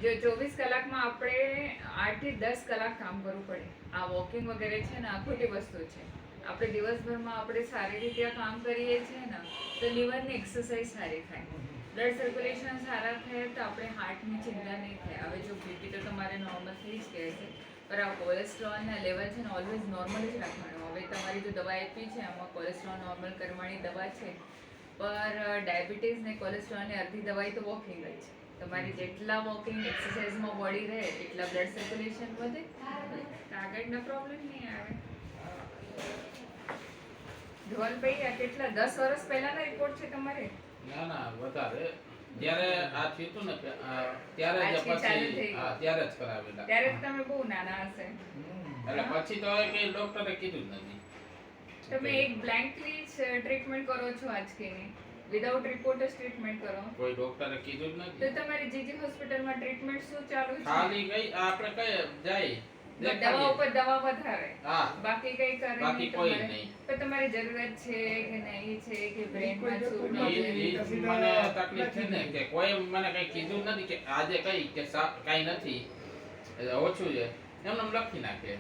જો 24 કલાકમાં આપણે 8 થી 10 કલાક કામ કરવું પડે. આ વોકિંગ વગેરે છે ને આ ખોટી વસ્તુ છે. આપણે દિવસભરમાં આપણે સારી રીતે આ કામ કરીએ છીએ ને તો લીવરની એક્સરસાઇઝ સારી થાય, બ્લડ સર્ક્યુલેશન સારા થાય તો આપણે હાર્ટની ચિંતા નહીં થાય. હવે જો બીપી તો તમારે નોર્મલ થઈ જ ગયા છે, પણ આ કોલેસ્ટ્રોલના લેવલ છે ને ઓલવેઝ નોર્મલ જ રાખવાનું. હવે તમારી જો દવા આપી છે એમાં કોલેસ્ટ્રોલ નોર્મલ કરવાની દવા છે, પર ડાયાબિટીસ ને કોલેસ્ટ્રોલની અડધી દવાઈ તો વોકિંગ જ છે. તમારી જેટલા વોકિંગ એક્સરસાઇઝમાં બોડી રહે એટલા બ્લડ સર્ક્યુલેશન વધે, આગળના પ્રોબ્લેમ નહીં આવે. ધવલભાઈ આ કેટલા 10 વર્ષ પહેલાના રિપોર્ટ છે તમારે? ના ના વધારે. જ્યારે આ થયું હતું ને ત્યારે જ પછી ત્યારે જ કરાવેલા. ત્યારે તમે બહુ નાના હશે. એટલે પછી તો કે ડોક્ટરે કીધું જ નથી. તમે એક બ્લેન્કલી ટ્રીટમેન્ટ કરો છો આજ કે નહીં, વિધાઉટ રિપોર્ટ જ ટ્રીટમેન્ટ કરો? કોઈ ડોક્ટરે કીધું જ તો નથી. તમારી જીજી હોસ્પિટલમાં ટ્રીટમેન્ટ શું ચાલુ છે? ખાલી ગઈ આપણે કઈ જાય દવા ઉપર દવા વધારે, હા, બાકી કઈ કરે બાકી નહીં કોઈ તમારે? નહીં. પણ તમારી જરૂરત છે કે નહીં છે કે બ્રેનમાં શું ઈ પ્રોબ્લેમ? મને તકલીફ છે ને કે કોઈ મને કઈ કીધું નથી કે આજે કઈ કે કઈ નથી, ઓછું છે એમને લખી નાખે.